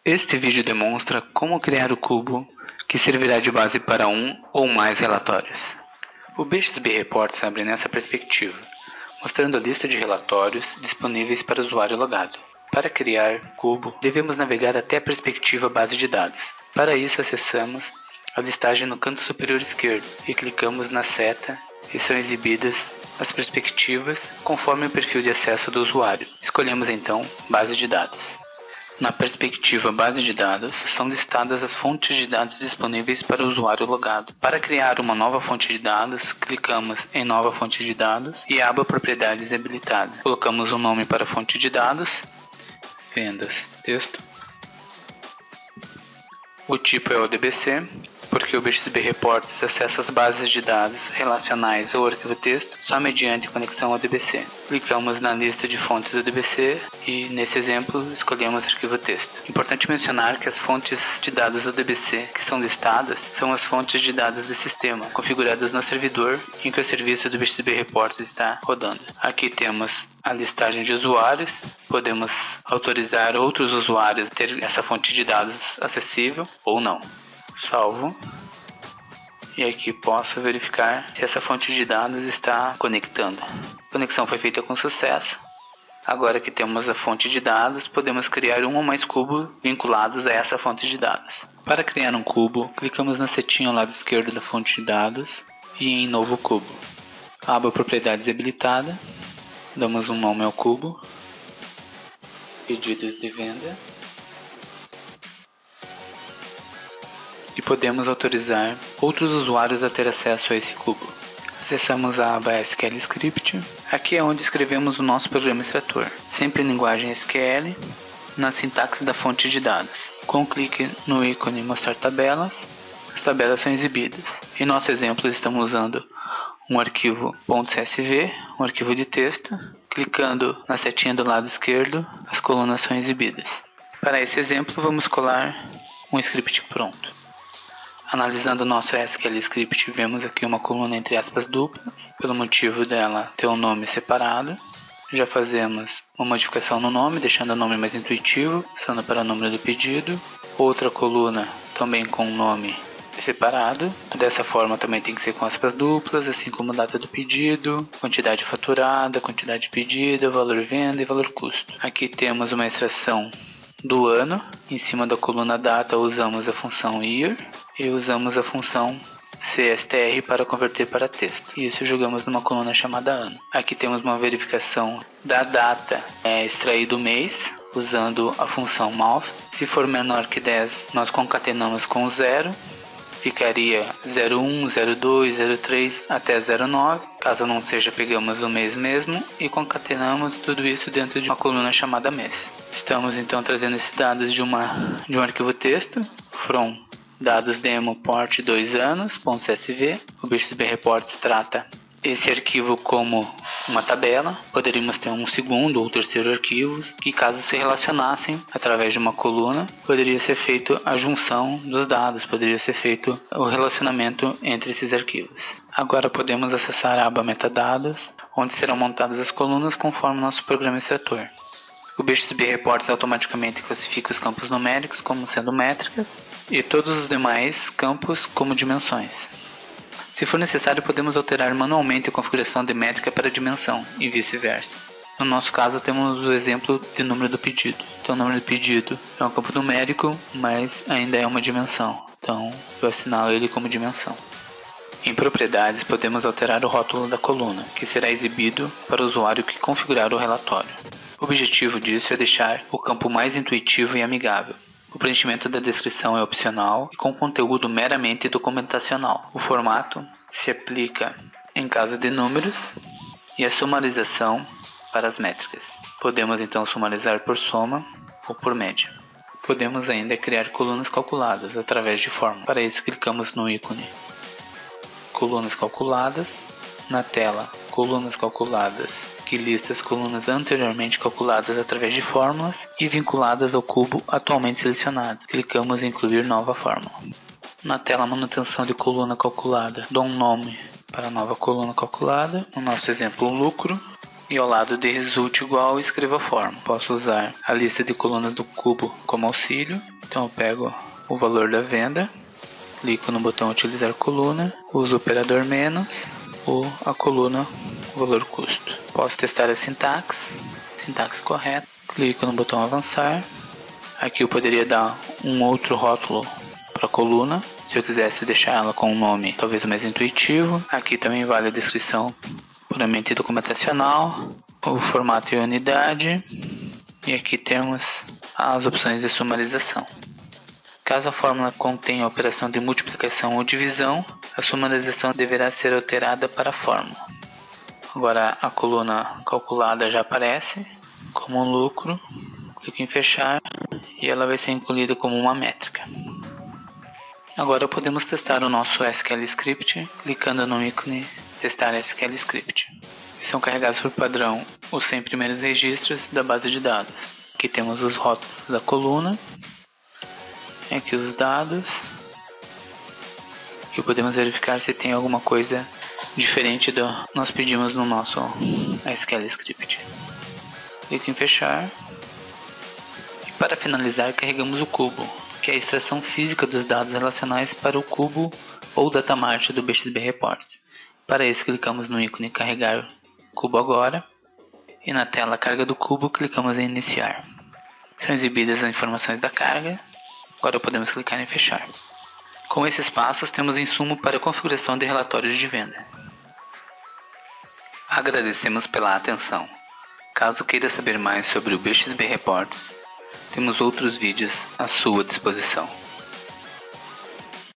Este vídeo demonstra como criar o cubo que servirá de base para um ou mais relatórios. O BXB Reports abre nessa perspectiva, mostrando a lista de relatórios disponíveis para o usuário logado. Para criar cubo, devemos navegar até a perspectiva base de dados. Para isso, acessamos a listagem no canto superior esquerdo e clicamos na seta e são exibidas as perspectivas conforme o perfil de acesso do usuário. Escolhemos então Base de Dados. Na perspectiva Base de Dados, são listadas as fontes de dados disponíveis para o usuário logado. Para criar uma nova fonte de dados, clicamos em Nova Fonte de Dados e a aba Propriedades é habilitada. Colocamos um nome para a fonte de dados, Vendas, texto. O tipo é ODBC, porque o BXB Reports acessa as bases de dados relacionais ou arquivo texto só mediante conexão ODBC. Clicamos na lista de fontes ODBC e, nesse exemplo, escolhemos arquivo texto. Importante mencionar que as fontes de dados ODBC que são listadas são as fontes de dados do sistema, configuradas no servidor em que o serviço do BXB Reports está rodando. Aqui temos a listagem de usuários, podemos autorizar outros usuários a ter essa fonte de dados acessível ou não. Salvo, e aqui posso verificar se essa fonte de dados está conectando. A conexão foi feita com sucesso. Agora que temos a fonte de dados, podemos criar um ou mais cubos vinculados a essa fonte de dados. Para criar um cubo, clicamos na setinha ao lado esquerdo da fonte de dados e em Novo Cubo. A aba Propriedades habilitada, damos um nome ao cubo, Pedidos de Venda, e podemos autorizar outros usuários a ter acesso a esse cubo. Acessamos a aba SQL Script. Aqui é onde escrevemos o nosso programa extrator, sempre em linguagem SQL, na sintaxe da fonte de dados. Com clique no ícone Mostrar Tabelas, as tabelas são exibidas. Em nosso exemplo, estamos usando um arquivo .csv, um arquivo de texto. Clicando na setinha do lado esquerdo, as colunas são exibidas. Para esse exemplo, vamos colar um script pronto. Analisando o nosso SQL Script, vemos aqui uma coluna entre aspas duplas, pelo motivo dela ter um nome separado. Já fazemos uma modificação no nome, deixando o nome mais intuitivo, passando para o número do pedido. Outra coluna também com o nome separado. Dessa forma também tem que ser com aspas duplas, assim como data do pedido, quantidade faturada, quantidade pedida, valor venda e valor custo. Aqui temos uma extração do ano. Em cima da coluna data usamos a função year e usamos a função CSTR para converter para texto. E isso jogamos numa coluna chamada ano. Aqui temos uma verificação da data extraído o mês usando a função mouth. Se for menor que 10, nós concatenamos com o 0. Ficaria 01, 02, 03 até 09. Caso não seja, pegamos o mês mesmo e concatenamos tudo isso dentro de uma coluna chamada mês. Estamos então trazendo esses dados de um arquivo texto, from dados demo port 2 anos.csv. O BXB Reports trata esse arquivo como uma tabela. Poderíamos ter um segundo ou terceiro arquivos que, caso se relacionassem através de uma coluna, poderia ser feito a junção dos dados, poderia ser feito o relacionamento entre esses arquivos. Agora podemos acessar a aba Metadados, onde serão montadas as colunas conforme nosso programa extrator. O BXB Reports automaticamente classifica os campos numéricos como sendo métricas e todos os demais campos como dimensões. Se for necessário, podemos alterar manualmente a configuração de métrica para dimensão e vice-versa. No nosso caso, temos o exemplo de número do pedido. Então, o número do pedido é um campo numérico, mas ainda é uma dimensão. Então, eu assinalo ele como dimensão. Em propriedades, podemos alterar o rótulo da coluna, que será exibido para o usuário que configurar o relatório. O objetivo disso é deixar o campo mais intuitivo e amigável. O preenchimento da descrição é opcional e com conteúdo meramente documentacional. O formato se aplica em caso de números e a sumarização para as métricas. Podemos então sumarizar por soma ou por média. Podemos ainda criar colunas calculadas através de fórmula. Para isso, clicamos no ícone Colunas Calculadas. Na tela Colunas Calculadas, que lista as colunas anteriormente calculadas através de fórmulas e vinculadas ao cubo atualmente selecionado. Clicamos em Incluir nova fórmula. Na tela Manutenção de coluna calculada, dou um nome para a nova coluna calculada, no nosso exemplo lucro, e ao lado de resulte igual escreva a forma. Posso usar a lista de colunas do cubo como auxílio, então eu pego o valor da venda, clico no botão utilizar coluna, uso o operador menos ou a coluna o valor custo. Posso testar a sintaxe correta, clico no botão avançar. Aqui eu poderia dar um outro rótulo para a coluna, se eu quisesse deixar ela com um nome talvez mais intuitivo. Aqui também vale a descrição puramente documentacional, o formato e a unidade, e aqui temos as opções de sumarização. Caso a fórmula contenha a operação de multiplicação ou divisão, a sumarização deverá ser alterada para a fórmula. Agora a coluna calculada já aparece como um lucro, clico em fechar e ela vai ser incluída como uma métrica. Agora podemos testar o nosso SQL Script clicando no ícone testar SQL Script. São carregados por padrão os 100 primeiros registros da base de dados. Aqui temos os rótulos da coluna, aqui os dados, e podemos verificar se tem alguma coisa diferente do que nós pedimos no nosso SQL Script. Clico em fechar e para finalizar carregamos o cubo, que é a extração física dos dados relacionais para o cubo ou datamart do BXB Reports. Para isso clicamos no ícone carregar cubo agora e na tela carga do cubo clicamos em iniciar. São exibidas as informações da carga, agora podemos clicar em fechar. Com esses passos temos insumo para a configuração de relatórios de venda. Agradecemos pela atenção. Caso queira saber mais sobre o BXB Reports, temos outros vídeos à sua disposição.